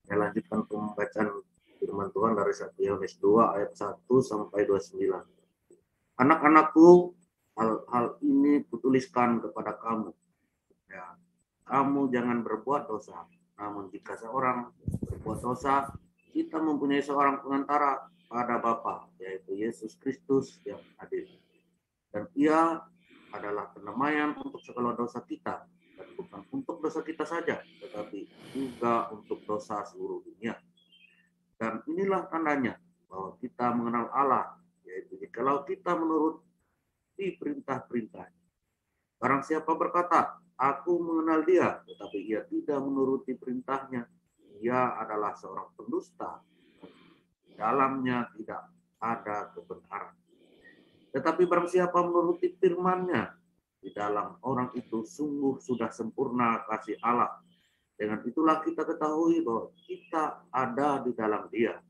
Saya lanjutkan pembacaan firman Tuhan dari 1 Yohanes 2 ayat 1 sampai 29. Anak-anakku, hal-hal ini kutuliskan kepada kamu. Ya, kamu jangan berbuat dosa. Namun jika seorang berbuat dosa, kita mempunyai seorang pengantara pada Bapa, yaitu Yesus Kristus yang adil. Dan ia adalah pendamaian untuk segala dosa kita, dan bukan untuk dosa kita saja, tetapi juga untuk dosa seluruh dunia. Dan inilah tandanya bahwa kita mengenal Allah, yaitu jikalau kita menuruti perintah-perintah. Barang siapa berkata, aku mengenal dia, tetapi ia tidak menuruti perintahnya, ia adalah seorang pendusta. Dalamnya tidak ada kebenaran. Tetapi barang siapa menuruti firman-Nya, di dalam orang itu sungguh sudah sempurna kasih Allah. Dengan itulah kita ketahui bahwa kita ada di dalam Dia.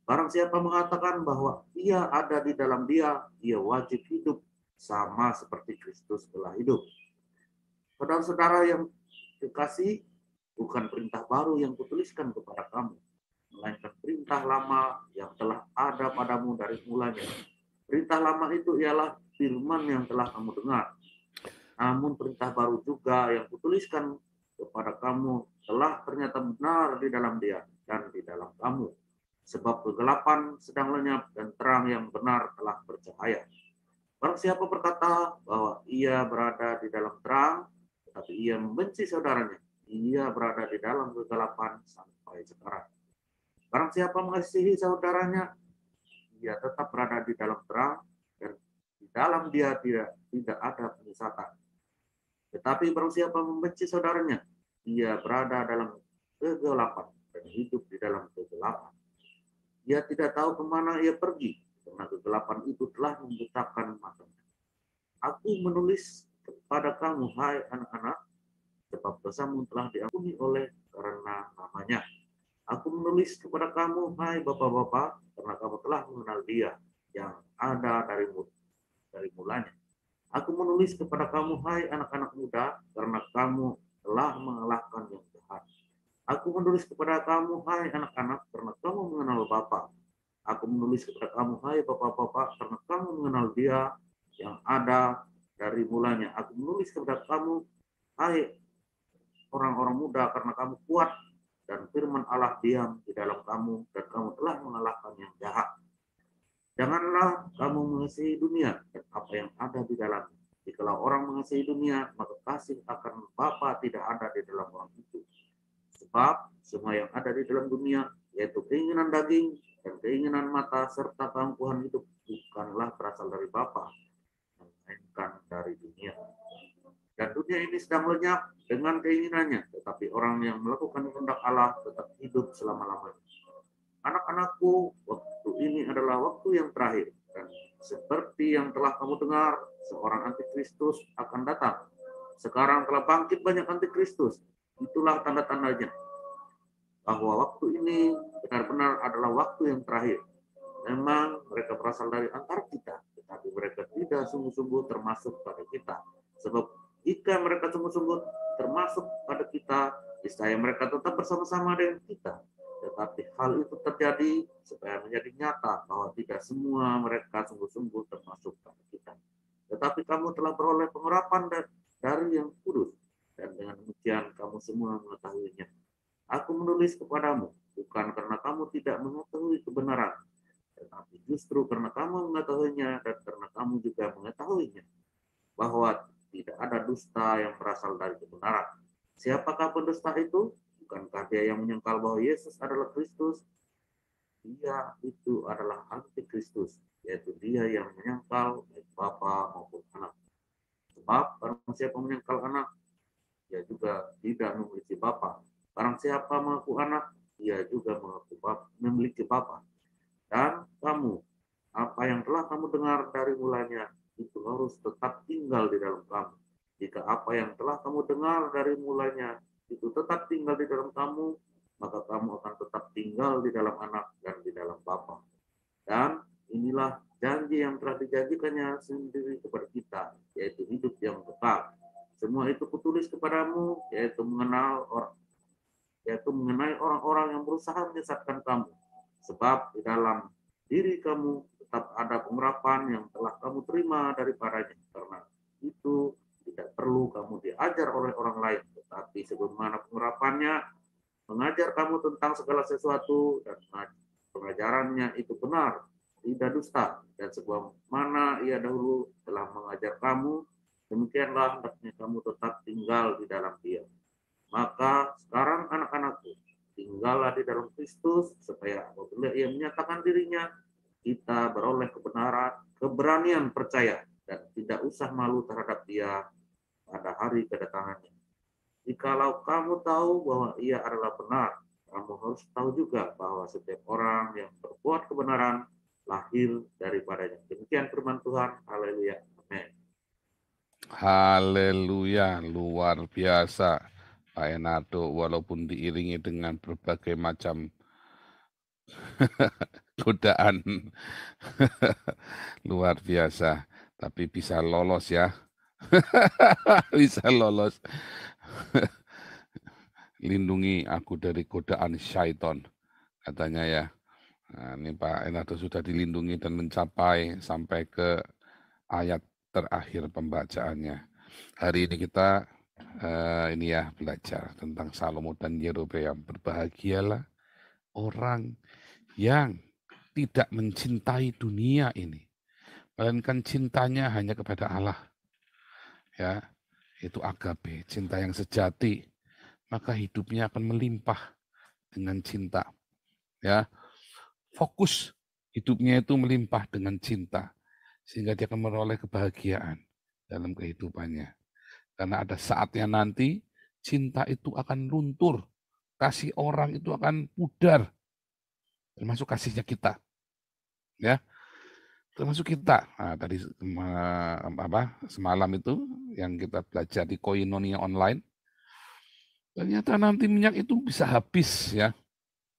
Barang siapa mengatakan bahwa ia ada di dalam Dia, ia wajib hidup sama seperti Kristus telah hidup. Saudara-saudara yang kekasih, bukan perintah baru yang kutuliskan kepada kamu, melainkan perintah lama yang telah ada padamu dari mulanya. Perintah lama itu ialah firman yang telah kamu dengar. Namun perintah baru juga yang kutuliskan kepada kamu telah ternyata benar di dalam Dia dan di dalam kamu. Sebab kegelapan sedang lenyap dan terang yang benar telah bercahaya. Barang siapa berkata bahwa ia berada di dalam terang, tetapi ia membenci saudaranya, ia berada di dalam kegelapan sampai sekarang. Barang siapa mengasihi saudaranya, ia tetap berada di dalam terang, dan di dalam dia tidak ada penyesatan. Tetapi barang siapa membenci saudaranya, ia berada dalam kegelapan dan hidup di dalam kegelapan. Ia tidak tahu kemana ia pergi, karena kegelapan itu telah membutakan matanya. Aku menulis kepada kamu, hai anak-anak, sebab dosamu telah diampuni oleh karena namanya. Aku menulis kepada kamu, hai bapak-bapak, karena kamu telah mengenal Dia yang ada dari mulanya. Aku menulis kepada kamu, hai anak-anak muda, karena kamu telah mengalahkan yang jahat. Aku menulis kepada kamu, hai anak-anak, karena kamu mengenal Bapa. Aku menulis kepada kamu, hai bapak-bapak, karena kamu mengenal Dia yang ada dari mulanya. Aku menulis kepada kamu, hai orang-orang muda, karena kamu kuat dan firman Allah diam di dalam kamu, dan kamu telah mengalahkan yang jahat. Janganlah kamu mengasihi dunia dan apa yang ada di dalamnya. Jikalau orang mengasihi dunia, maka kasih akan Bapa tidak ada di dalam orang itu. Sebab semua yang ada di dalam dunia, yaitu keinginan daging dan keinginan mata serta keangkuhan hidup, bukanlah berasal dari Bapa, melainkan dari dunia. Dan dunia ini sedang lenyap dengan keinginannya, tetapi orang yang melakukan kehendak Allah tetap hidup selama-lamanya. Anak-anakku, waktu ini adalah waktu yang terakhir. Dan seperti yang telah kamu dengar, seorang antikristus akan datang. Sekarang telah bangkit banyak antikristus. Itulah tanda-tandanya bahwa waktu ini benar-benar adalah waktu yang terakhir. Memang mereka berasal dari antara kita, tetapi mereka tidak sungguh-sungguh termasuk pada kita. Sebab jika mereka sungguh-sungguh termasuk pada kita, niscaya mereka tetap bersama-sama dengan kita. Tetapi hal itu terjadi supaya menjadi nyata bahwa tidak semua mereka sungguh-sungguh termasuk pada kita. Tetapi kamu telah beroleh pengurapan dari yang kudus, dan dengan demikian kamu semua mengetahuinya. Aku menulis kepadamu, bukan karena kamu tidak mengetahui kebenaran, tetapi justru karena kamu mengetahuinya dan karena kamu juga mengetahuinya, bahwa tidak ada dusta yang berasal dari kebenaran. Siapakah pendusta itu? Bukankah dia yang menyangkal bahwa Yesus adalah Kristus? Dia itu adalah antikristus, yaitu dia yang menyangkal baik Bapa maupun Anak. Sebab barang siapa menyangkal Anak, dia juga tidak memiliki Bapa. Barang siapa mengaku Anak, dia juga memiliki Bapa. Dan kamu, apa yang telah kamu dengar dari mulanya, itu harus tetap tinggal di dalam kamu. Jika apa yang telah kamu dengar dari mulanya, itu tetap tinggal di dalam kamu, maka kamu akan tetap tinggal di dalam Anak dan di dalam Bapa. Dan inilah janji yang telah dijanjikannya sendiri kepada kita, yaitu hidup yang kekal. Semua itu kutulis kepadamu, yaitu mengenal orang, yaitu mengenai orang-orang yang berusaha menyesatkan kamu. Sebab di dalam diri kamu tetap ada pengurapan yang telah kamu terima daripadanya. Karena itu tidak perlu kamu diajar oleh orang lain, tetapi sebagaimana pengurapannya mengajar kamu tentang segala sesuatu dan pengajarannya itu benar, tidak dusta, dan sebagaimana ia dahulu telah mengajar kamu, demikianlah hendaknya kamu tetap tinggal di dalam dia. Maka sekarang anak-anakku, tinggallah di dalam Kristus, supaya apabila ia menyatakan dirinya, kita beroleh kebenaran, keberanian percaya, dan tidak usah malu terhadap dia pada hari kedatangannya. Jikalau kamu tahu bahwa ia adalah benar, kamu harus tahu juga bahwa setiap orang yang berbuat kebenaran lahir daripadanya. Demikian firman Tuhan. Haleluya. Amin. Haleluya, luar biasa. Pak Enado, walaupun diiringi dengan berbagai macam godaan, luar biasa. Tapi bisa lolos ya. Bisa lolos. Lindungi aku dari godaan syaiton, katanya ya. Nah, ini Pak Enado sudah dilindungi dan mencapai sampai ke ayat terakhir pembacaannya. Hari ini kita ini ya belajar tentang Salomo dan Yerobeam. Berbahagialah orang yang tidak mencintai dunia ini, melainkan cintanya hanya kepada Allah. Ya, itu agape, cinta yang sejati. Maka hidupnya akan melimpah dengan cinta. Ya, fokus hidupnya itu melimpah dengan cinta, sehingga dia akan meroleh kebahagiaan dalam kehidupannya. Karena ada saatnya nanti cinta itu akan luntur, kasih orang itu akan pudar, termasuk kasihnya kita, ya, termasuk kita. Nah, tadi semalam itu yang kita belajar di Koinonia online, ternyata nanti minyak itu bisa habis, ya,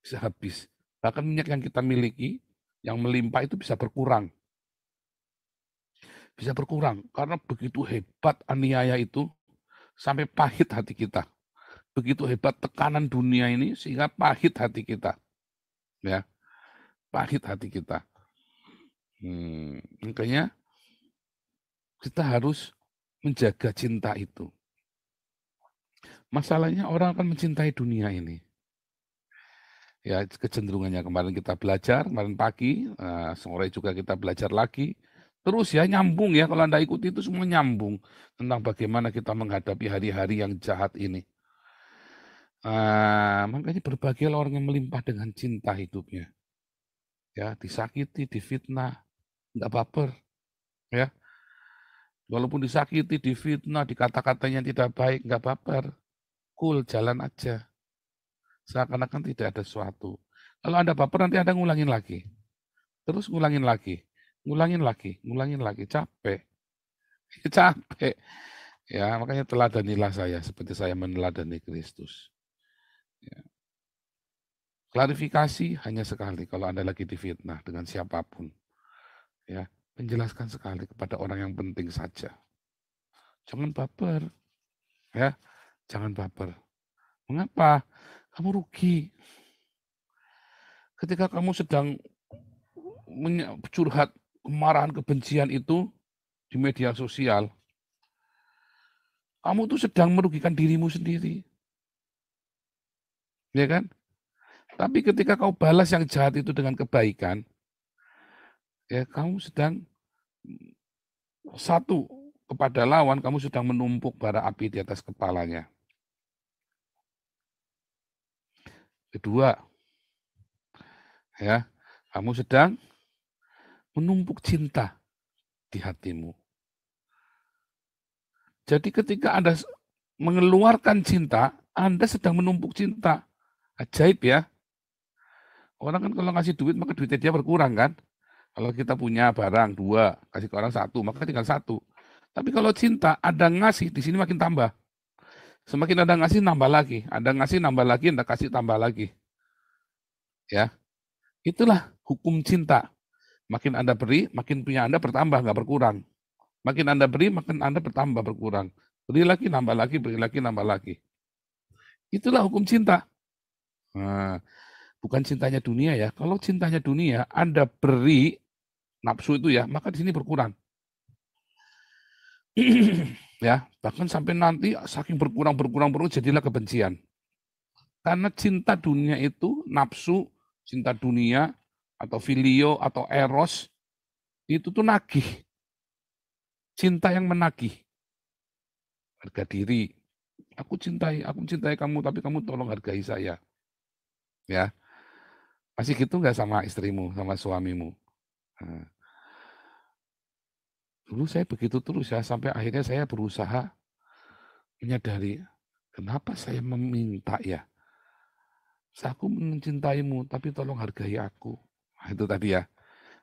bisa habis. Bahkan minyak yang kita miliki, yang melimpah itu bisa berkurang. Bisa berkurang, karena begitu hebat aniaya itu, sampai pahit hati kita. Begitu hebat tekanan dunia ini, sehingga pahit hati kita. Ya, pahit hati kita. Makanya kita harus menjaga cinta itu. Masalahnya orang akan mencintai dunia ini. Ya, kecenderungannya kemarin kita belajar, kemarin pagi, sore juga kita belajar lagi. Terus ya nyambung ya, kalau Anda ikuti itu semua nyambung tentang bagaimana kita menghadapi hari-hari yang jahat ini. Makanya berbahagialah orang yang melimpah dengan cinta hidupnya. Ya, disakiti, difitnah, enggak baper. Ya, walaupun disakiti, difitnah, dikata-katanya tidak baik, enggak baper. Cool, jalan aja. Seakan-akan tidak ada sesuatu. Kalau Anda baper, nanti Anda ngulangin lagi. Terus ngulangin lagi. Ngulangin lagi. Capek. Capek. Ya, makanya teladanilah saya, seperti saya meneladani Kristus. Ya. Klarifikasi hanya sekali kalau Anda lagi difitnah dengan siapapun. Ya, menjelaskan sekali kepada orang yang penting saja. Jangan baper. Ya, jangan baper. Mengapa? Kamu rugi. Ketika kamu sedang curhat kemarahan, kebencian itu di media sosial, kamu tuh sedang merugikan dirimu sendiri. Ya kan? Tapi ketika kau balas yang jahat itu dengan kebaikan, ya kamu sedang satu kepada lawan, kamu sedang menumpuk bara api di atas kepalanya. Kedua, ya, kamu sedang menumpuk cinta di hatimu. Jadi ketika Anda mengeluarkan cinta, Anda sedang menumpuk cinta. Ajaib ya. Orang kan kalau ngasih duit, maka duitnya dia berkurang kan. Kalau kita punya barang 2, kasih ke orang 1, maka tinggal 1. Tapi kalau cinta, ada ngasih, di sini makin tambah. Semakin ada ngasih, nambah lagi. Ada ngasih, nambah lagi, Anda kasih, tambah lagi. Ya, itulah hukum cinta. Makin Anda beri, makin punya Anda bertambah, nggak berkurang. Makin Anda beri, makin Anda bertambah, berkurang. Beri lagi, nambah lagi, beri lagi, nambah lagi. Itulah hukum cinta. Nah, bukan cintanya dunia ya. Kalau cintanya dunia, Anda beri nafsu itu ya, maka di sini berkurang. Ya, bahkan sampai nanti saking berkurang jadilah kebencian. Karena cinta dunia itu nafsu, cinta dunia atau filio atau eros itu tuh nagih. Cinta yang menagih. Harga diri. Aku mencintai kamu, tapi kamu tolong hargai saya. Ya, masih gitu nggak sama istrimu, sama suamimu? Nah, dulu saya begitu terus ya, sampai akhirnya saya berusaha menyadari, kenapa saya meminta ya? Aku mencintaimu, tapi tolong hargai aku. Nah, itu tadi ya.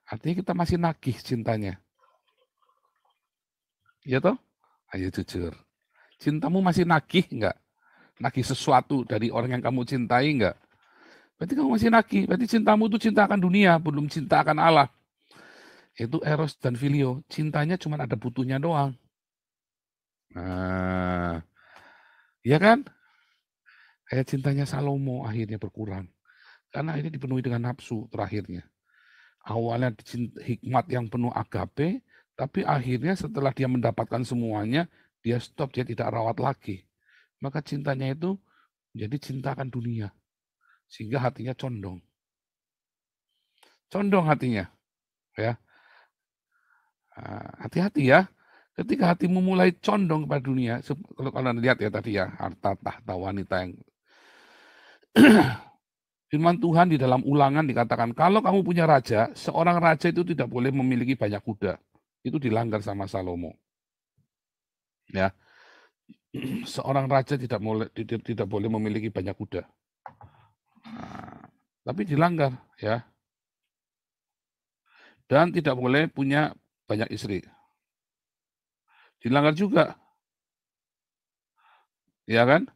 Artinya kita masih nagih cintanya. Ya toh? Ayo jujur. Cintamu masih nagih enggak? Nagih sesuatu dari orang yang kamu cintai enggak? Berarti kamu masih nagih. Berarti cintamu itu cinta akan dunia, belum cinta akan Allah. Itu eros dan filio. Cintanya cuma ada butuhnya doang. Nah, iya kan? Kayak cintanya Salomo akhirnya berkurang. Karena akhirnya dipenuhi dengan nafsu terakhirnya. Awalnya hikmat yang penuh agape, tapi akhirnya setelah dia mendapatkan semuanya, dia stop, dia tidak rawat lagi. Maka cintanya itu jadi cinta akan dunia. Sehingga hatinya condong. Condong hatinya. Ya, hati-hati ya. Ketika hatimu mulai condong kepada dunia, kalau kalian lihat ya tadi ya, harta, tahta, wanita yang firman Tuhan di dalam Ulangan dikatakan, kalau kamu punya raja, seorang raja itu tidak boleh memiliki banyak kuda. Itu dilanggar sama Salomo. Ya, seorang raja tidak boleh memiliki banyak kuda. Nah, tapi dilanggar ya. Dan tidak boleh punya banyak istri. Dilanggar juga. Ya kan?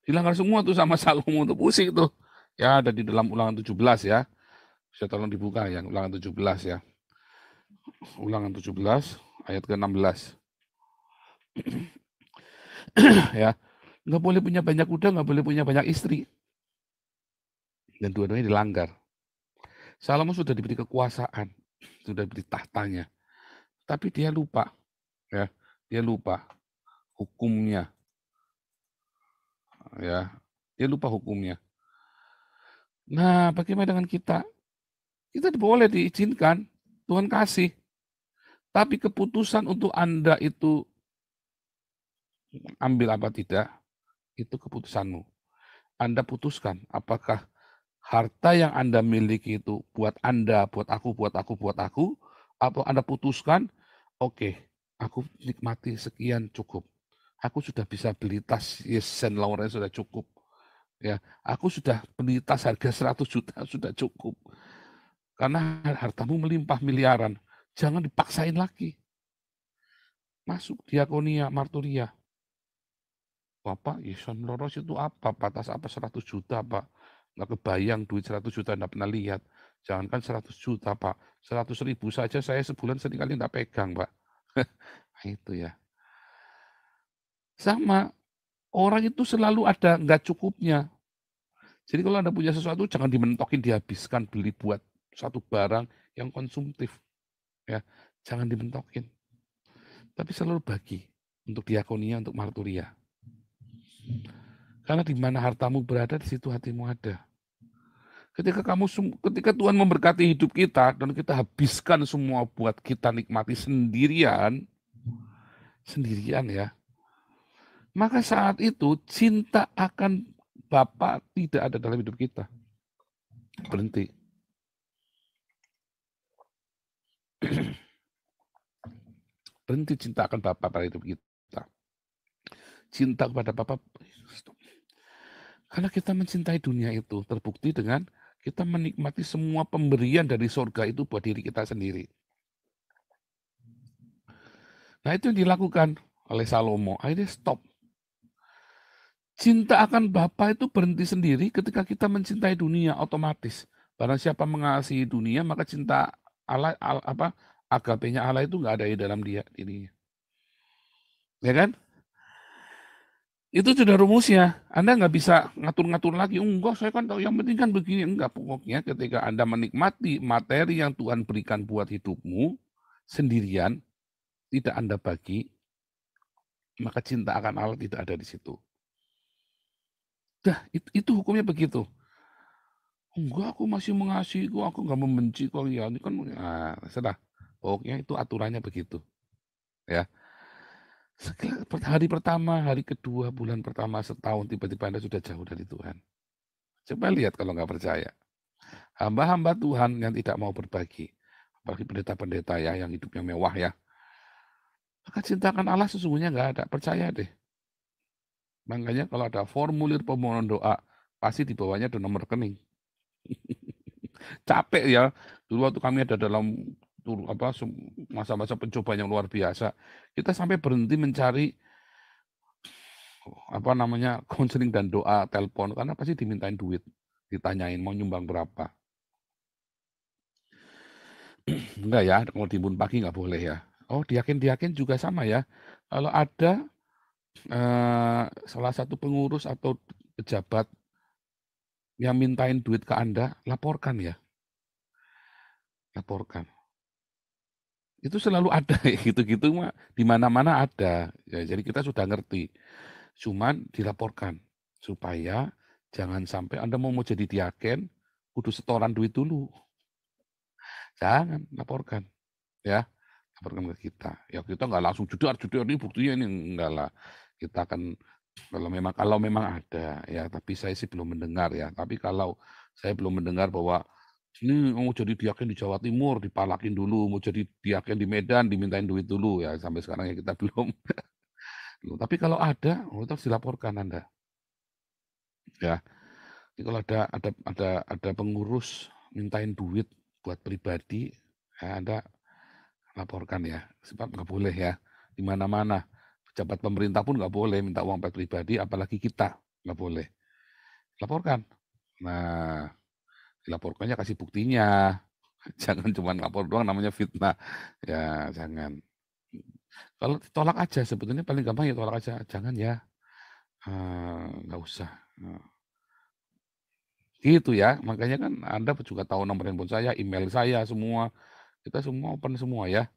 Dilanggar semua tuh sama Salomo tuh pusing tuh. Ya ada di dalam Ulangan 17 ya. Saya tolong dibuka ya, Ulangan 17 ya. Ulangan 17 ayat ke-16. Ya. Nggak boleh punya banyak kuda, nggak boleh punya banyak istri. Dan dua-duanya dilanggar. Salomo sudah diberi kekuasaan, sudah diberi tahtanya. Tapi dia lupa, ya. Dia lupa hukumnya, ya. Dia lupa hukumnya. Nah, bagaimana dengan kita? Kita boleh diizinkan, Tuhan kasih. Tapi keputusan untuk Anda itu ambil apa tidak, itu keputusanmu. Anda putuskan apakah harta yang Anda miliki itu buat Anda, buat aku, atau Anda putuskan, oke, aku nikmati sekian cukup. Aku sudah bisa beli tas Yves Saint Laurent sudah cukup. Ya, aku sudah beli tas harga 100 juta sudah cukup. Karena hartamu melimpah miliaran. Jangan dipaksain lagi. Masuk diakonia, marturia. Bapak, Yves Saint Laurent itu apa? Tas apa 100 juta, Pak? Nggak kebayang duit 100 juta, nggak pernah lihat. Jangankan 100 juta, Pak. 100.000 saja saya sebulan seringkali nggak pegang, Pak. Nah, itu ya. Sama, orang itu selalu ada nggak cukupnya. Jadi kalau Anda punya sesuatu, jangan dimentokin, dihabiskan, beli buat satu barang yang konsumtif. Ya, jangan dimentokin. Tapi selalu bagi untuk diakonia, untuk marturia. Karena di mana hartamu berada, di situ hatimu ada. Ketika Tuhan memberkati hidup kita dan kita habiskan semua buat kita nikmati sendirian ya, maka saat itu cinta akan Bapa tidak ada dalam hidup kita. Berhenti. Berhenti cinta akan Bapa pada hidup kita. Cinta kepada Bapa, karena kita mencintai dunia itu terbukti dengan kita menikmati semua pemberian dari surga itu buat diri kita sendiri. Nah itu yang dilakukan oleh Salomo. Akhirnya stop. Cinta akan Bapa itu berhenti sendiri ketika kita mencintai dunia otomatis. Barang siapa mengasihi dunia, maka cinta Allah, agapenya Allah itu nggak ada di dalam dirinya. Ya kan? Itu sudah rumusnya. Anda nggak bisa ngatur-ngatur lagi. Enggak, saya kan tahu yang penting kan begini. Enggak, pokoknya ketika Anda menikmati materi yang Tuhan berikan buat hidupmu sendirian, tidak Anda bagi, maka cinta akan Allah tidak ada di situ. Dah, itu hukumnya begitu. Enggak, aku masih mengasihi kok, aku nggak membenci kok. Ya, ini kan, nah, sudah. Pokoknya itu aturannya begitu. Ya, hari pertama, hari kedua, bulan pertama, setahun, tiba-tiba Anda sudah jauh dari Tuhan. Coba lihat kalau nggak percaya. Hamba-hamba Tuhan yang tidak mau berbagi, apalagi pendeta-pendeta ya, yang hidupnya mewah ya, maka cintakan Allah sesungguhnya nggak ada, percaya deh. Makanya kalau ada formulir permohonan doa, pasti di bawahnya ada nomor rekening. Capek ya, dulu waktu kami ada dalam masa-masa pencobaan yang luar biasa, kita sampai berhenti mencari konseling dan doa telepon, karena pasti dimintain duit, ditanyain mau nyumbang berapa. Enggak ya, kalau timbun pagi nggak boleh ya. Oh, diakin juga sama ya. Kalau ada salah satu pengurus atau pejabat yang mintain duit ke Anda, laporkan ya, laporkan. Itu selalu ada gitu-gitu mah di mana-mana ada. Ya, jadi kita sudah ngerti. Cuman dilaporkan supaya jangan sampai Anda mau jadi diaken, kudu setoran duit dulu. Jangan, laporkan ya. Laporkan ke kita. Ya kita nggak langsung jedar ini buktinya ini enggak lah. Kita akan kalau memang ada ya, tapi saya sih belum mendengar ya. Tapi kalau saya belum mendengar bahwa ini mau jadi diaken di Jawa Timur dipalakin dulu, mau jadi diaken di Medan dimintain duit dulu ya, sampai sekarang ya kita belum. Tapi kalau ada, itu harus dilaporkan Anda. Ya. Jadi kalau ada pengurus mintain duit buat pribadi, ya Anda laporkan ya, sebab nggak boleh ya, di mana-mana. Pejabat pemerintah pun nggak boleh minta uang pribadi, apalagi kita, nggak boleh. Laporkan. Nah, dilaporkannya kasih buktinya. Jangan cuma lapor doang namanya fitnah. Ya, jangan. Kalau ditolak aja, sebetulnya paling gampang ya tolak aja. Jangan ya, nggak usah. Gitu ya, makanya kan Anda juga tahu nomor handphone saya, email saya semua. Kita semua open semua ya.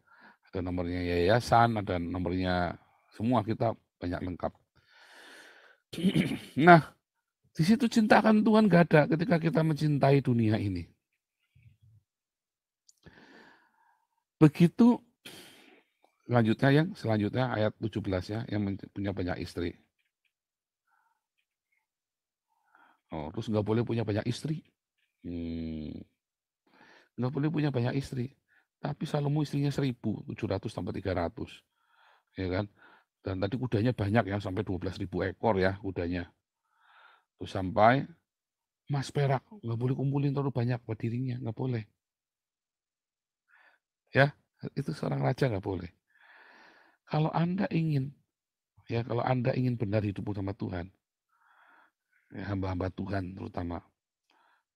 Ada nomornya yayasan, ada nomornya semua, kita banyak lengkap. Nah, di situ cinta akan Tuhan gak ada ketika kita mencintai dunia ini. Begitu selanjutnya ayat 17 ya, yang punya banyak istri. Oh, terus nggak boleh punya banyak istri. Nggak boleh punya banyak istri. Tapi Salomo istrinya 1.700 sampai 300. Ya kan? Dan tadi kudanya banyak ya, sampai 12.000 ekor ya kudanya. Terus sampai emas perak, nggak boleh kumpulin terlalu banyak buat dirinya, nggak boleh. Ya, itu seorang raja nggak boleh. Kalau Anda ingin benar hidup sama Tuhan, ya, hamba-hamba Tuhan terutama,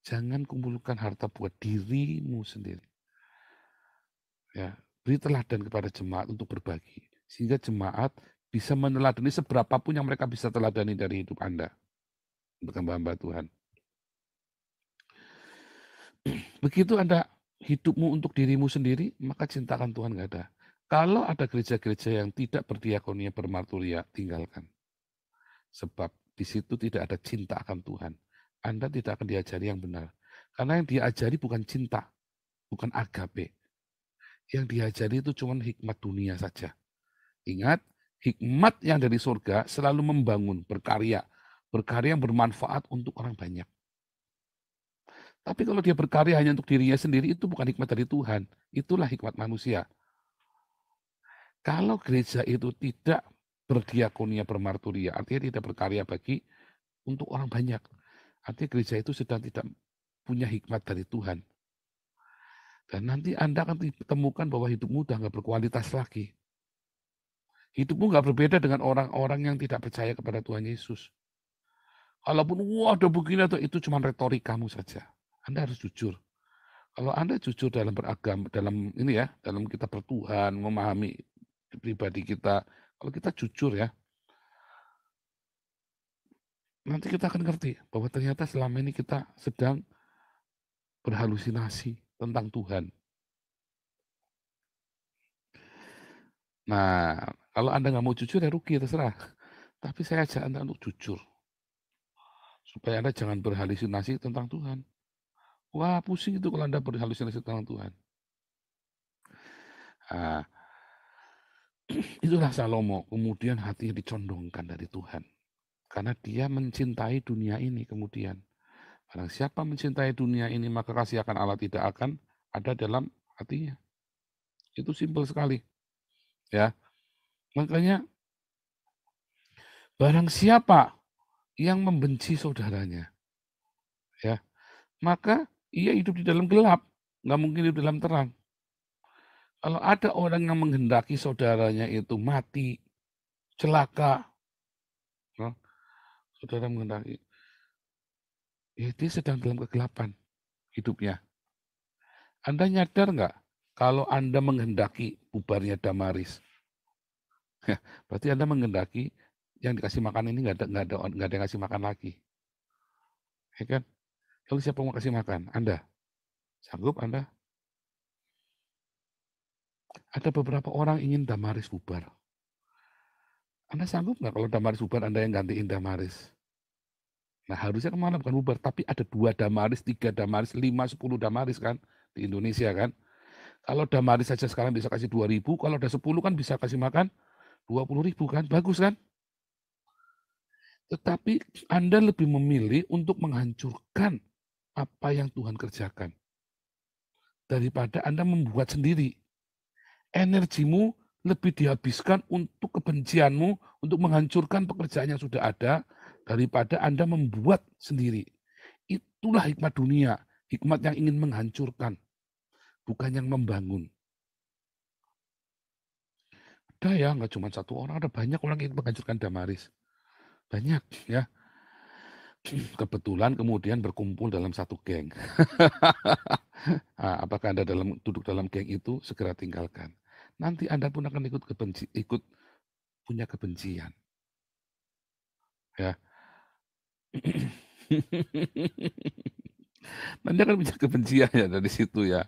jangan kumpulkan harta buat dirimu sendiri. Ya, beri teladan kepada jemaat untuk berbagi, sehingga jemaat bisa meneladani seberapapun yang mereka bisa teladani dari hidup Anda untuk hamba-hamba Tuhan. Begitu Anda hidupmu untuk dirimu sendiri, maka cintakan Tuhan nggak ada. Kalau ada gereja-gereja yang tidak berdiakonia, bermarturia, tinggalkan. Sebab di situ tidak ada cinta akan Tuhan. Anda tidak akan diajari yang benar. Karena yang diajari bukan cinta, bukan agape. Yang diajari itu cuma hikmat dunia saja. Ingat, hikmat yang dari surga selalu membangun, berkarya. Berkarya yang bermanfaat untuk orang banyak. Tapi kalau dia berkarya hanya untuk dirinya sendiri, itu bukan hikmat dari Tuhan. Itulah hikmat manusia. Kalau gereja itu tidak berdiakonia, bermarturia, artinya tidak berkarya untuk orang banyak. Artinya gereja itu sedang tidak punya hikmat dari Tuhan. Dan nanti Anda akan ditemukan bahwa hidupmu udah nggak berkualitas lagi. Hidupmu nggak berbeda dengan orang-orang yang tidak percaya kepada Tuhan Yesus. Kalaupun wah ada begini atau itu cuma retorik kamu saja. Anda harus jujur. Kalau Anda jujur dalam beragama, dalam kita bertuhan, memahami pribadi kita, kalau kita jujur ya, nanti kita akan ngerti bahwa ternyata selama ini kita sedang berhalusinasi tentang Tuhan. Nah, kalau Anda nggak mau jujur ya rugi, terserah. Tapi saya ajak Anda untuk jujur, supaya Anda jangan berhalusinasi tentang Tuhan. Wah, pusing itu kalau Anda berhalusinasi tentang Tuhan. Nah, itulah Salomo, kemudian hatinya dicondongkan dari Tuhan. Karena dia mencintai dunia ini kemudian. Barang siapa mencintai dunia ini, maka kasih akan Allah tidak akan ada dalam hatinya. Itu simpel sekali. Ya, makanya barang siapa yang membenci saudaranya, ya, maka ia hidup di dalam gelap, nggak mungkin hidup dalam terang. Kalau ada orang yang menghendaki saudaranya itu mati, celaka, ya, saudara menghendaki, ya dia sedang dalam kegelapan hidupnya. Anda nyadar nggak kalau Anda menghendaki bubarnya Damaris? Berarti Anda menghendaki yang dikasih makan ini nggak ada yang kasih makan lagi, ya kan? Lalu siapa mau kasih makan? Anda sanggup? Anda? Ada beberapa orang ingin Damaris bubar. Anda sanggup nggak kalau Damaris bubar Anda yang gantiin Damaris? Nah harusnya kemana bukan bubar, tapi ada 2 Damaris, 3 Damaris, 5, 10 Damaris kan di Indonesia kan. Kalau Damaris saja sekarang bisa kasih 2.000, kalau ada 10 kan bisa kasih makan 20.000 kan, bagus kan? Tetapi Anda lebih memilih untuk menghancurkan apa yang Tuhan kerjakan daripada Anda membuat sendiri. Energimu lebih dihabiskan untuk kebencianmu, untuk menghancurkan pekerjaan yang sudah ada, daripada Anda membuat sendiri. Itulah hikmat dunia, hikmat yang ingin menghancurkan, bukan yang membangun. Ada ya, nggak cuma satu orang, ada banyak orang yang ingin menghancurkan Damaris. Banyak ya. Kebetulan kemudian berkumpul dalam satu geng. Apakah Anda duduk dalam geng itu, segera tinggalkan. Nanti Anda pun akan ikut punya kebencian. Ya. Nanti akan punya kebencian ya dari situ ya.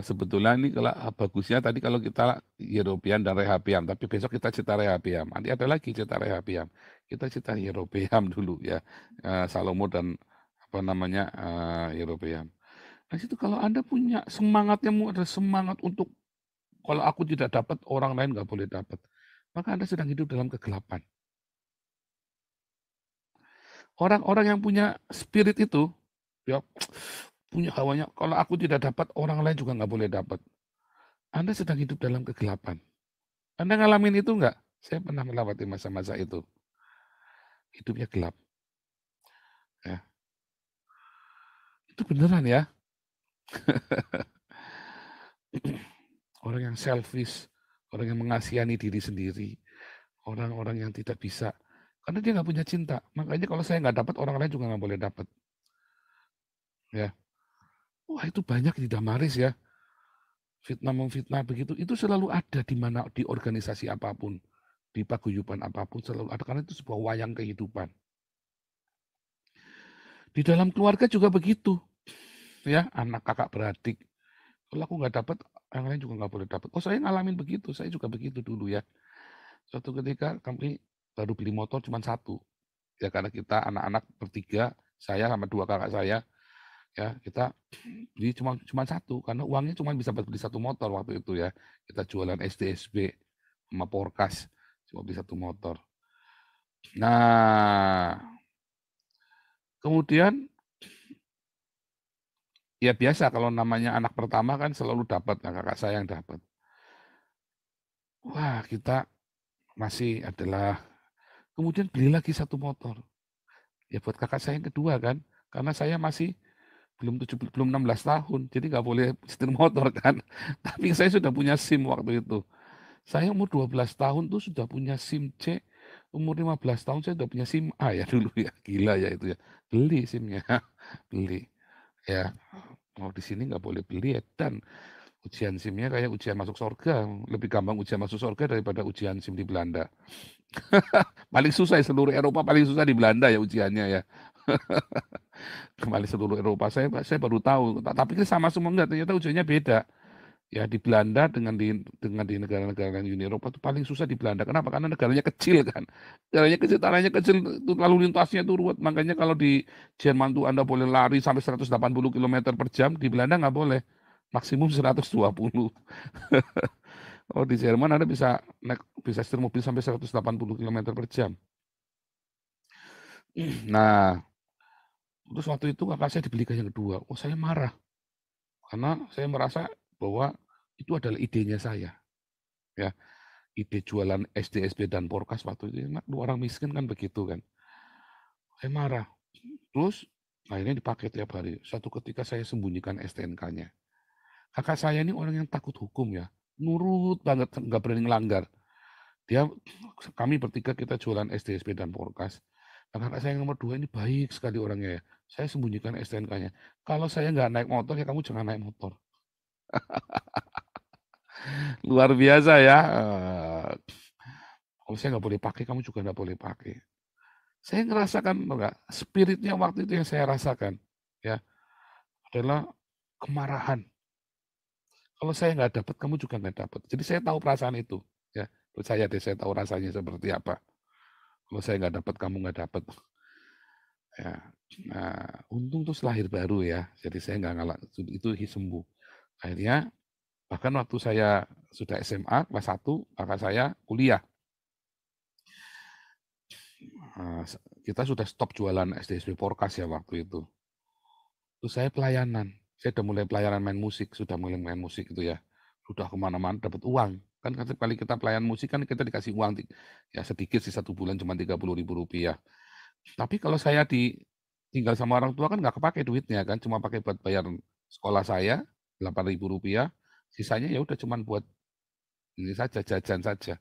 Sebetulnya ini kalau bagusnya tadi kalau kita Yerobeam dan Rehabeam, tapi besok kita cerita Rehabeam. Nanti ada lagi cerita Rehabeam. Kita cerita Yerobeam dulu ya. Salomo dan apa namanya Yerobeam. Nah situ kalau Anda punya semangatnya ada semangat untuk kalau aku tidak dapat orang lain nggak boleh dapat, maka Anda sedang hidup dalam kegelapan. Orang-orang yang punya spirit itu, ya punya hawanya, kalau aku tidak dapat, orang lain juga nggak boleh dapat. Anda sedang hidup dalam kegelapan. Anda ngalamin itu nggak? Saya pernah melewati masa-masa itu. Hidupnya gelap. Ya. Itu beneran ya. Orang yang selfish, orang yang mengasihani diri sendiri, orang-orang yang tidak bisa. Karena dia nggak punya cinta. Makanya kalau saya nggak dapat, orang lain juga nggak boleh dapat. Ya. Wah itu banyak di Damaris ya. Fitnah-memfitnah begitu, itu selalu ada di mana, di organisasi apapun, di paguyuban apapun selalu ada, karena itu sebuah wayang kehidupan. Di dalam keluarga juga begitu, ya anak kakak beradik. Kalau aku nggak dapat, yang lain juga nggak boleh dapat. Oh saya ngalamin begitu, saya juga begitu dulu ya. Suatu ketika kami baru beli motor cuma satu, ya karena kita anak-anak bertiga, saya sama 2 kakak saya, ya kita beli cuma satu, karena uangnya cuma bisa buat beli 1 motor waktu itu ya. Kita jualan SDSB sama Porkas, cuma beli 1 motor. Nah, kemudian ya biasa kalau namanya anak pertama kan selalu dapat, nah kakak saya yang dapat. Wah kita masih adalah kemudian beli lagi 1 motor. Ya buat kakak saya yang kedua kan, karena saya masih belum 16 tahun, jadi nggak boleh setir motor kan. Tapi saya sudah punya SIM waktu itu. Saya umur 12 tahun tuh sudah punya SIM C, umur 15 tahun saya sudah punya SIM A ya dulu ya, gila ya itu ya. Beli SIM-nya, beli. Ya, mau di sini nggak boleh beli ya, dan Ujian SIM-nya kayak ujian masuk surga, lebih gampang ujian masuk surga daripada ujian SIM di Belanda. Paling susah seluruh Eropa paling susah di Belanda ya ujiannya ya. Kembali seluruh Eropa saya baru tahu, tapi kan sama semua enggak, ternyata ujiannya beda. Ya di Belanda dengan di negara-negara Uni Eropa itu paling susah di Belanda. Kenapa? Karena negaranya kecil kan. Negaranya kecil, tanahnya kecil, itu lalu lintasnya itu ruwet. Makanya kalau di Jerman tuh Anda boleh lari sampai 180 km per jam, di Belanda nggak boleh. Maksimum 120. Oh di Jerman Anda bisa setir mobil sampai 180 km per jam. Nah, terus waktu itu kakak saya dibelikan yang kedua. Oh saya marah. Karena saya merasa bahwa itu adalah idenya saya. Ya, ide jualan SD, dan Porkas waktu itu, orang miskin kan begitu kan. Saya marah. Terus akhirnya dipakai tiap hari. Suatu ketika saya sembunyikan STNK-nya. Kakak saya ini orang yang takut hukum ya. Nurut banget, nggak berani ngelanggar. Kami bertiga kita jualan SD, dan Porkas. Nah, kakak saya yang nomor 2 ini baik sekali orangnya ya. Saya sembunyikan STNK-nya. Kalau saya nggak naik motor ya kamu jangan naik motor. Luar biasa ya. Kalau saya nggak boleh pakai, kamu juga nggak boleh pakai. Saya ngerasakan enggak, spiritnya waktu itu yang saya rasakan ya adalah kemarahan. Kalau saya nggak dapat, kamu juga nggak dapat. Jadi saya tahu perasaan itu ya. Percaya deh, saya tahu rasanya seperti apa. Kalau saya nggak dapat, kamu nggak dapat. Ya. Nah, untung terus lahir baru ya. Jadi saya nggak ngalah, itu sembuh. Akhirnya bahkan waktu saya sudah SMA kelas 1, kakak saya kuliah. Kita sudah stop jualan SD Porkas ya waktu itu. Terus saya pelayanan. Saya udah mulai pelayanan main musik, sudah mulai main musik itu ya. Sudah kemana-mana dapat uang. Kan setiap kali kita pelayan musik kan kita dikasih uang ya sedikit sih, 1 bulan cuma 30.000 rupiah. Tapi kalau saya tinggal sama orang tua kan nggak kepake duitnya kan, cuma pakai buat bayar sekolah saya 8.000 rupiah. Sisanya ya udah cuma buat ini saja, jajan saja.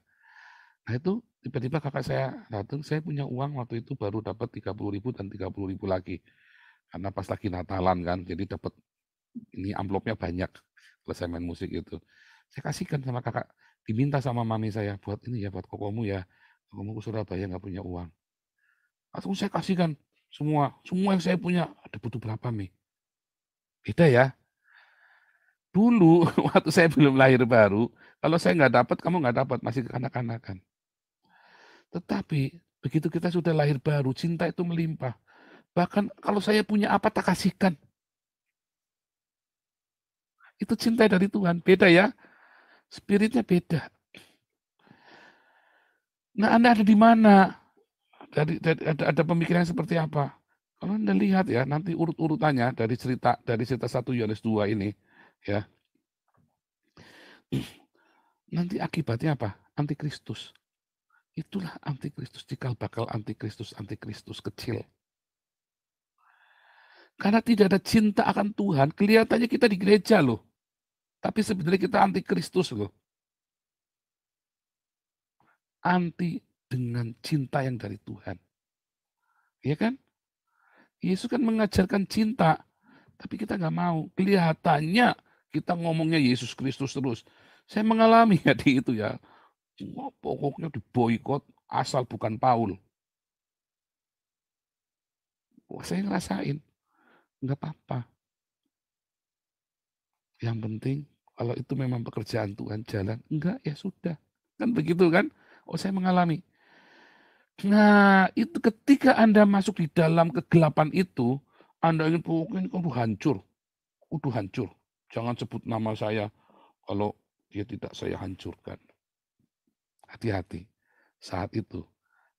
Nah itu tiba-tiba kakak saya datang, saya punya uang waktu itu baru dapat 30.000 dan 30.000 lagi. Karena pas lagi Natalan kan, jadi dapat ini amplopnya banyak kalau saya main musik itu. Saya kasihkan sama kakak, diminta sama mami saya buat ini ya, buat kokomu ya. Kokomu ke Surabaya nggak punya uang. Langsung saya kasihkan semua yang saya punya. Ada butuh berapa Mi? Beda ya. Dulu waktu saya belum lahir baru, kalau saya nggak dapat, kamu nggak dapat, masih kekanak-kanakan. Tetapi begitu kita sudah lahir baru, cinta itu melimpah. Bahkan kalau saya punya apa, tak kasihkan. Itu cinta dari Tuhan. Beda ya. Spiritnya beda. Nah, Anda ada di mana? Ada pemikiran seperti apa? Kalau Anda lihat ya, nanti urut-urutannya dari cerita 1 Yohanes 2 ini, ya. Nanti akibatnya apa? Antikristus. Itulah antikristus, cikal bakal antikristus kecil. Karena tidak ada cinta akan Tuhan, kelihatannya kita di gereja loh. Tapi sebenarnya kita antikristus loh. Anti dengan cinta yang dari Tuhan. Iya kan? Yesus kan mengajarkan cinta, tapi kita nggak mau. Kelihatannya kita ngomongnya Yesus Kristus terus. Saya mengalami ya di itu ya. Pokoknya diboikot asal bukan Paul. Wah, saya ngerasain. Nggak apa-apa. Yang penting kalau itu memang pekerjaan Tuhan jalan. Enggak, ya sudah. Kan begitu kan? Oh, saya mengalami. Nah, itu ketika Anda masuk di dalam kegelapan itu, Anda ingin pokoknya kudu hancur. Kudu hancur. Jangan sebut nama saya kalau dia tidak saya hancurkan. Hati-hati. Saat itu,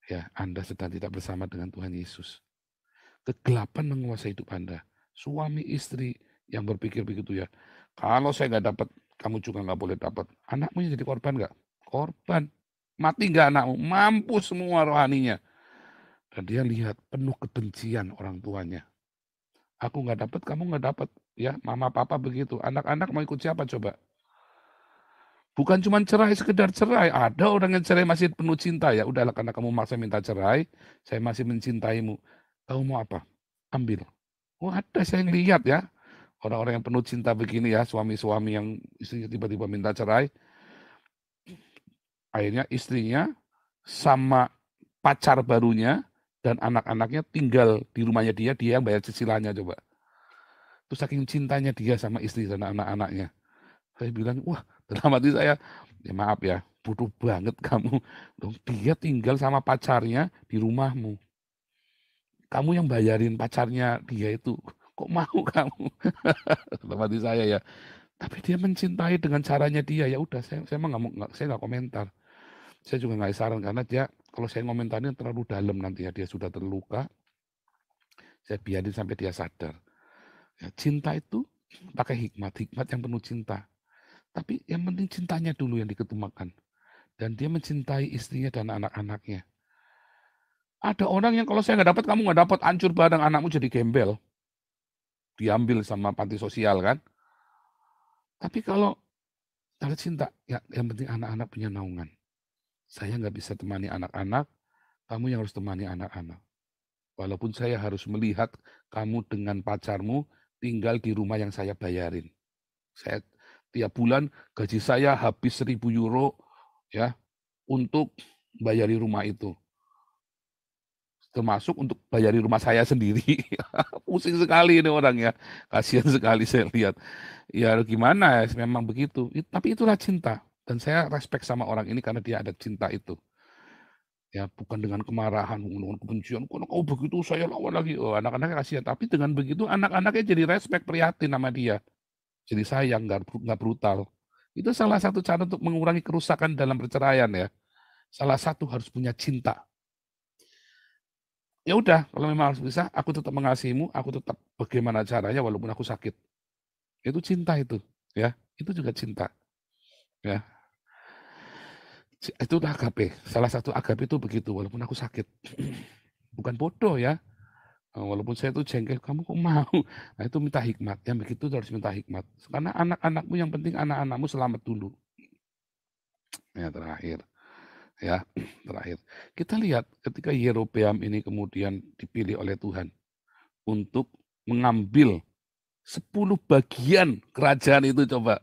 ya Anda sedang tidak bersama dengan Tuhan Yesus. Kegelapan menguasai hidup Anda. Suami istri yang berpikir begitu ya. Kalau saya nggak dapat, kamu juga nggak boleh dapat. Anakmu jadi korban nggak? Korban. Mati nggak anakmu? Mampus semua rohaninya. Dan dia lihat penuh kebencian orang tuanya. Aku nggak dapat, kamu nggak dapat. Ya, mama papa begitu. Anak-anak mau ikut siapa coba? Bukan cuma cerai, sekedar cerai. Ada orang yang cerai masih penuh cinta ya. Udahlah karena kamu maksa minta cerai, saya masih mencintaimu. Kamu mau apa? Ambil. Oh ada, saya lihat ya. Orang-orang yang penuh cinta begini ya, suami-suami yang istrinya tiba-tiba minta cerai, akhirnya istrinya sama pacar barunya dan anak-anaknya tinggal di rumahnya dia yang bayar cicilannya coba. Terus saking cintanya dia sama istri dan anak-anaknya. Saya bilang, wah, dalam hati saya, ya maaf ya, bodoh banget kamu. Dong, dia tinggal sama pacarnya di rumahmu. Kamu yang bayarin pacarnya dia itu. Kok mau kamu? Dalam hati saya ya. Tapi dia mencintai dengan caranya dia. Ya udah, saya emang saya nggak komentar. Saya juga nggak saran karena dia kalau saya ngomentarin terlalu dalam nanti ya, dia sudah terluka. Saya biarin sampai dia sadar. Ya, cinta itu pakai hikmat yang penuh cinta. Tapi yang penting cintanya dulu yang diketumakan. Dan dia mencintai istrinya dan anak-anaknya. Ada orang yang kalau saya nggak dapat, kamu nggak dapat, hancur bareng, anakmu jadi gembel. Diambil sama panti sosial kan. Tapi kalau cinta, ya yang penting anak-anak punya naungan. Saya nggak bisa temani anak-anak, kamu yang harus temani anak-anak. Walaupun saya harus melihat kamu dengan pacarmu tinggal di rumah yang saya bayarin. Saya tiap bulan gaji saya habis 1.000 euro ya untuk bayari rumah itu. Termasuk untuk bayari rumah saya sendiri. Pusing sekali ini orang ya. Kasihan sekali saya lihat. Ya gimana ya, memang begitu. Tapi itulah cinta. Dan saya respect sama orang ini karena dia ada cinta itu. Ya bukan dengan kemarahan, dengan kebencian. Kalau kau begitu saya lawan lagi. Oh, anak-anaknya kasihan. Tapi dengan begitu anak-anaknya jadi respect, prihatin sama dia. Jadi sayang, nggak brutal. Itu salah satu cara untuk mengurangi kerusakan dalam perceraian ya. Salah satu harus punya cinta. Ya udah, kalau memang harus bisa, aku tetap mengasihimu, aku tetap bagaimana caranya walaupun aku sakit. Itu cinta itu, ya. Itu juga cinta, ya. Itu agape. Salah satu agape itu begitu, walaupun aku sakit. Bukan bodoh ya. Walaupun saya itu jengkel, kamu kok mau? Nah itu minta hikmat. Yang begitu harus minta hikmat. Karena anak-anakmu yang penting anak-anakmu selamat dulu. Ya terakhir. Ya, terakhir. Kita lihat ketika Yerobeam ini kemudian dipilih oleh Tuhan untuk mengambil 10 bagian kerajaan itu coba.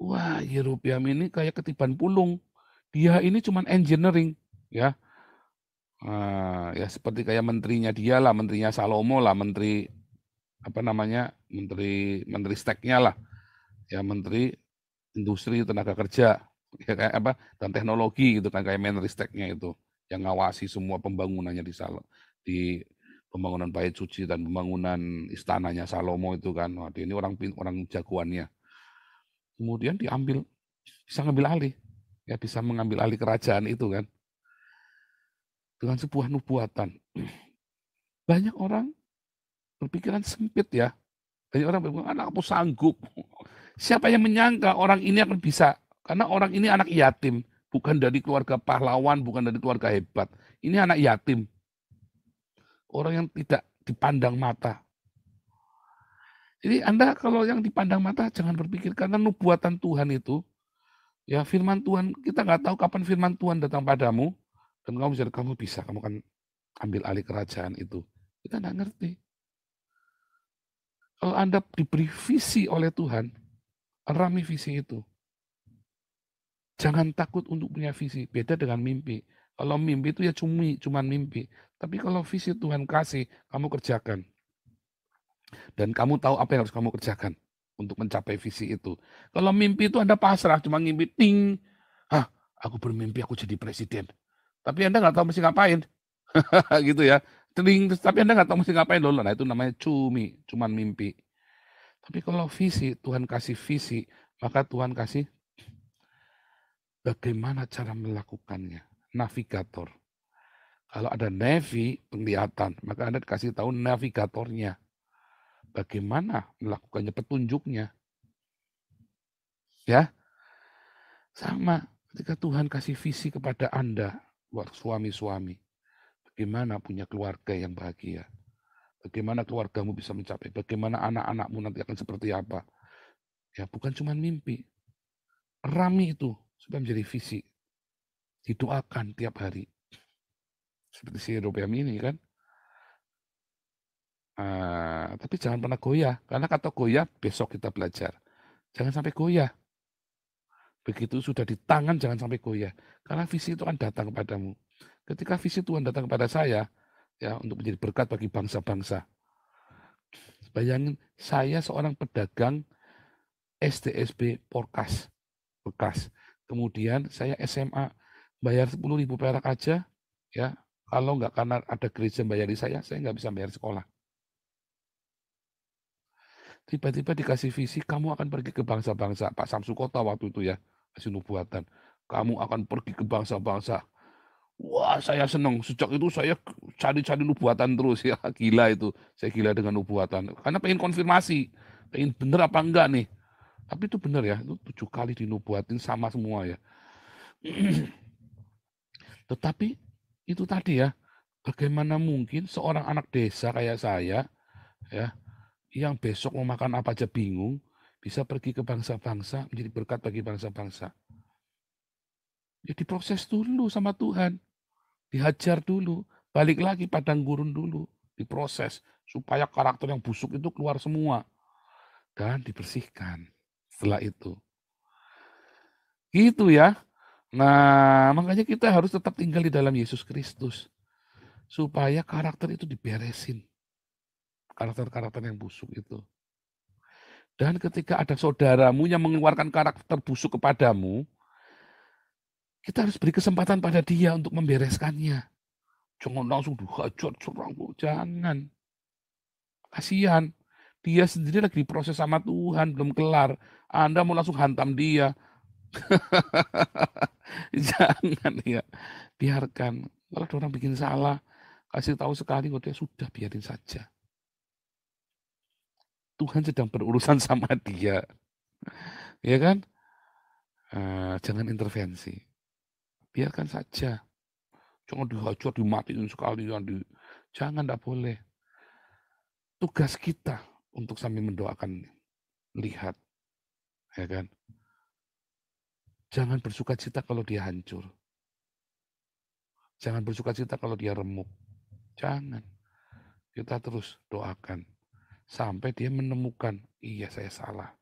Wah, Yerobeam ini kayak ketiban pulung. Dia ini cuman engineering, ya. Ya seperti kayak menterinya dia lah, menterinya Salomo lah, menteri apa namanya, menteri steknya lah, ya menteri industri tenaga kerja, ya kayak apa dan teknologi gitu kan kayak menteri steknya itu yang ngawasi semua pembangunannya di pembangunan bait suci dan pembangunan istananya Salomo itu kan. Wah, dia ini orang jagoannya. Kemudian bisa ngambil alih, ya bisa mengambil alih kerajaan itu kan dengan sebuah nubuatan. Banyak orang berpikiran sempit ya. Banyak orang berpikir, anak aku sanggup. Siapa yang menyangka orang ini akan bisa? Karena orang ini anak yatim, bukan dari keluarga pahlawan, bukan dari keluarga hebat. Ini anak yatim. Orang yang tidak dipandang mata. Jadi Anda kalau yang dipandang mata jangan berpikir karena nubuatan Tuhan itu, ya firman Tuhan, kita nggak tahu kapan firman Tuhan datang padamu, dan kamu bisa, kamu akan ambil alih kerajaan itu. Kita nggak ngerti. Kalau Anda diberi visi oleh Tuhan, rami visi itu. Jangan takut untuk punya visi, beda dengan mimpi. Kalau mimpi itu ya cuman mimpi. Tapi kalau visi Tuhan kasih, kamu kerjakan. Dan kamu tahu apa yang harus kamu kerjakan untuk mencapai visi itu. Kalau mimpi itu Anda pasrah, cuma ngimpi, ting. Aku bermimpi aku jadi presiden. Tapi Anda nggak tahu mesti ngapain. Gitu ya. Ting, tapi Anda nggak tahu mesti ngapain loh. Nah itu namanya cuman mimpi. Tapi kalau visi, Tuhan kasih visi, maka Tuhan kasih bagaimana cara melakukannya. Navigator. Kalau ada navi, penglihatan, maka Anda dikasih tahu navigatornya. Bagaimana melakukannya, petunjuknya. Ya, sama ketika Tuhan kasih visi kepada Anda, buat suami-suami. Bagaimana punya keluarga yang bahagia. Bagaimana keluargamu bisa mencapai. Bagaimana anak-anakmu nanti akan seperti apa. Ya, bukan cuma mimpi. Rami itu supaya menjadi visi. Didoakan tiap hari. Seperti si Yerobeam ini kan. Tapi jangan pernah goyah, karena kata goyah besok kita belajar. Jangan sampai goyah. Begitu sudah di tangan jangan sampai goyah. Karena visi itu akan datang kepadamu. Ketika visi Tuhan datang kepada saya, ya untuk menjadi berkat bagi bangsa-bangsa. Bayangin saya seorang pedagang SDSB Porkas bekas. Kemudian saya SMA bayar 10.000 perak aja, ya. Kalau nggak karena ada gereja bayari saya nggak bisa bayar sekolah. Tiba-tiba dikasih visi, kamu akan pergi ke bangsa-bangsa. Pak Samsu Kota waktu itu ya, kasih nubuatan. Kamu akan pergi ke bangsa-bangsa. Wah, saya senang. Sejak itu saya cari-cari nubuatan terus ya. Gila itu. Saya gila dengan nubuatan. Karena pengen konfirmasi. Pengen bener apa enggak nih. Tapi itu bener ya. Itu 7 kali dinubuatin sama semua ya. Tetapi itu tadi ya. Bagaimana mungkin seorang anak desa kayak saya ya, yang besok mau makan apa aja bingung, bisa pergi ke bangsa-bangsa, menjadi berkat bagi bangsa-bangsa. Ya diproses dulu sama Tuhan, dihajar dulu, balik lagi padang gurun dulu, diproses, supaya karakter yang busuk itu keluar semua, dan dibersihkan setelah itu. Gitu ya. Nah, makanya kita harus tetap tinggal di dalam Yesus Kristus, supaya karakter itu diberesin, karakter-karakter yang busuk itu. Dan ketika ada saudaramu yang mengeluarkan karakter busuk kepadamu, kita harus beri kesempatan pada dia untuk membereskannya. Jangan langsung dihajar, serang, jangan. Kasihan. Dia sendiri lagi diproses sama Tuhan, belum kelar. Anda mau langsung hantam dia. Jangan ya. Biarkan. Kalau ada orang bikin salah, kasih tahu sekali, dia sudah biarin saja. Tuhan sedang berurusan sama dia. Ya kan? Jangan intervensi. Biarkan saja. Jangan dihajar, dimatiin sekalian. Jangan, tidak boleh. Tugas kita untuk sambil mendoakan, lihat. Ya kan? Jangan bersuka cita kalau dia hancur. Jangan bersuka cita kalau dia remuk. Jangan. Kita terus doakan. Sampai dia menemukan, iya saya salah.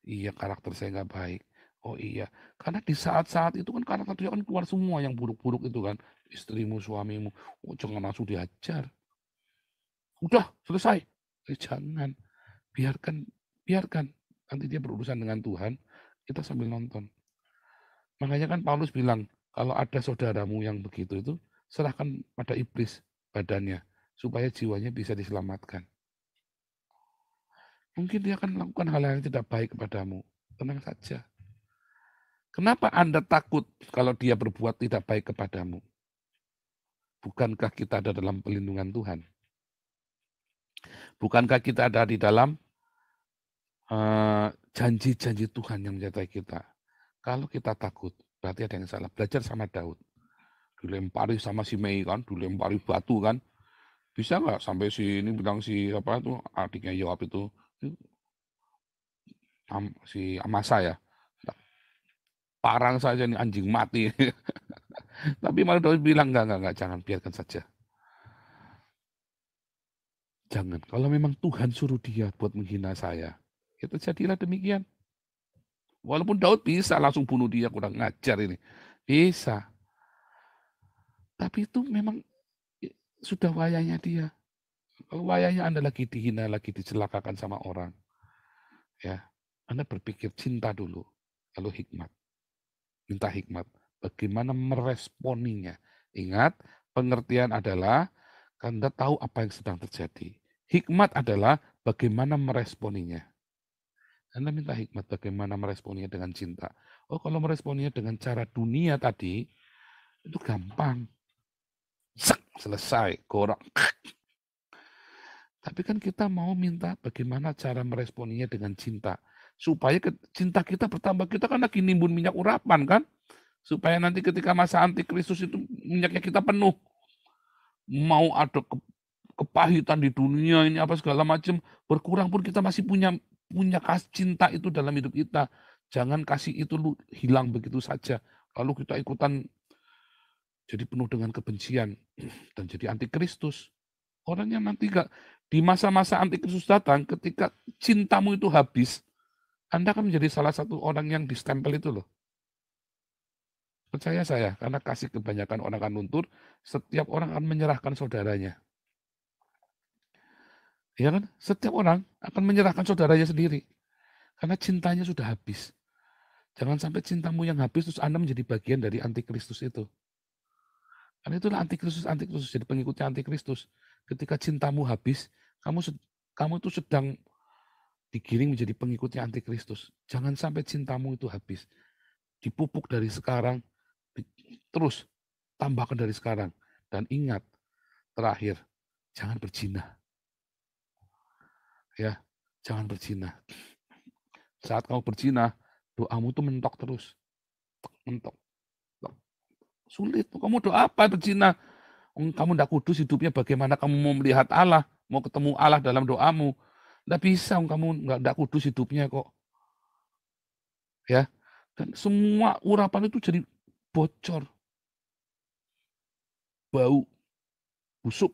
Iya karakter saya nggak baik. Oh iya. Karena di saat-saat itu kan karakter dia kan keluar semua yang buruk-buruk itu kan. Istrimu, suamimu. Oh jangan langsung dihajar. Udah, selesai. Jangan. Biarkan. Nanti dia berurusan dengan Tuhan. Kita sambil nonton. Makanya kan Paulus bilang, kalau ada saudaramu yang begitu itu, serahkan pada iblis badannya, supaya jiwanya bisa diselamatkan. Mungkin dia akan melakukan hal yang tidak baik kepadamu. Tenang saja. Kenapa Anda takut kalau dia berbuat tidak baik kepadamu? Bukankah kita ada dalam pelindungan Tuhan? Bukankah kita ada di dalam janji-janji Tuhan yang menyertai kita? Kalau kita takut, berarti ada yang salah. Belajar sama Daud. Dilempari sama si Mei kan, dilempari batu kan. Bisa nggak sampai si ini bilang si apa itu adiknya Yoab itu si Amasa ya, parang saja nih anjing mati. Tapi malah Daud bilang enggak, jangan, biarkan saja. Jangan, kalau memang Tuhan suruh dia buat menghina saya, itu jadilah demikian. Walaupun Daud bisa langsung bunuh dia, kurang ngajar ini. Bisa. Tapi itu memang sudah wayahnya dia. Kalau wayahnya Anda lagi dihina, lagi dicelakakan sama orang, ya, Anda berpikir cinta dulu, lalu hikmat. Minta hikmat. Bagaimana meresponinya. Ingat, pengertian adalah Anda tahu apa yang sedang terjadi. Hikmat adalah bagaimana meresponinya. Anda minta hikmat bagaimana meresponinya dengan cinta. Oh, kalau meresponinya dengan cara dunia tadi, itu gampang. Selesai, gorok. Tapi kan kita mau minta bagaimana cara meresponinya dengan cinta. Supaya cinta kita bertambah. Kita kan lagi nimbun minyak urapan kan. Supaya nanti ketika masa antikristus itu minyaknya kita penuh. Mau ada kepahitan di dunia ini apa segala macam. Berkurang pun kita masih punya cinta itu dalam hidup kita. Jangan kasih itu hilang begitu saja. Lalu kita ikutan jadi penuh dengan kebencian dan jadi antikristus. Orang yang nanti gak Di masa-masa antikristus datang, ketika cintamu itu habis, Anda akan menjadi salah satu orang yang distempel itu loh. Percaya saya, karena kasih kebanyakan orang akan luntur, setiap orang akan menyerahkan saudaranya. Ya kan? Setiap orang akan menyerahkan saudaranya sendiri. Karena cintanya sudah habis. Jangan sampai cintamu yang habis, terus Anda menjadi bagian dari antikristus itu. Karena itulah antikristus, jadi pengikutnya antikristus. Ketika cintamu habis, kamu itu sedang digiring menjadi pengikutnya antikristus. Jangan sampai cintamu itu habis. Dipupuk dari sekarang, terus tambahkan dari sekarang. Dan ingat, terakhir, jangan berzina. Ya, jangan berzina. Saat kamu berzina, doamu itu mentok terus. Mentok. Sulit. Kamu doa apa berzina? Kamu tidak kudus hidupnya, bagaimana kamu mau melihat Allah, mau ketemu Allah dalam doamu? Tidak bisa, kamu tidak kudus hidupnya kok. Ya, dan semua urapan itu jadi bocor, bau, busuk.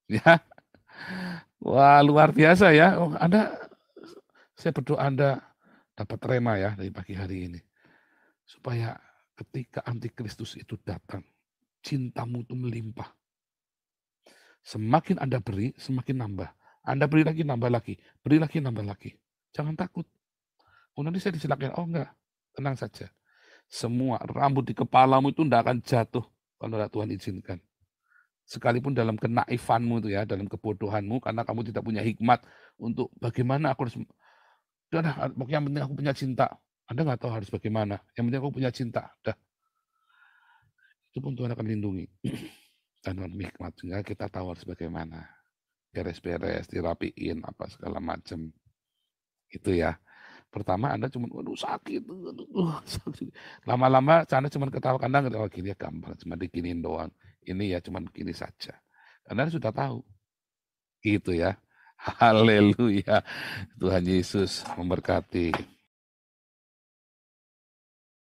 Ya, wah luar biasa ya. Saya berdoa Anda dapat rema ya dari pagi hari ini, supaya ketika antikristus itu datang, cintamu itu melimpah. Semakin Anda beri, semakin nambah. Anda beri lagi, nambah lagi. Beri lagi, nambah lagi. Jangan takut. Oh, nanti saya disilakan. Oh enggak, tenang saja. Semua rambut di kepalamu itu tidak akan jatuh kalau Tuhan izinkan. Sekalipun dalam kenaifanmu itu ya, dalam kebodohanmu, karena kamu tidak punya hikmat untuk bagaimana aku harus, yang penting aku punya cinta. Anda nggak tahu harus bagaimana. Yang penting aku punya cinta. Dah. Itu pun Tuhan akan lindungi. Dan hikmat sehingga kita tahu harus bagaimana. Beres-beres, dirapiin, apa segala macam. Itu ya. Pertama Anda cuma, waduh sakit. Sakit. Lama-lama Anda cuma ketawa, Anda ketawa gini ya gampang, cuma diginiin doang. Ini ya cuma begini saja. Anda sudah tahu. Gitu ya. Haleluya. Tuhan Yesus memberkati.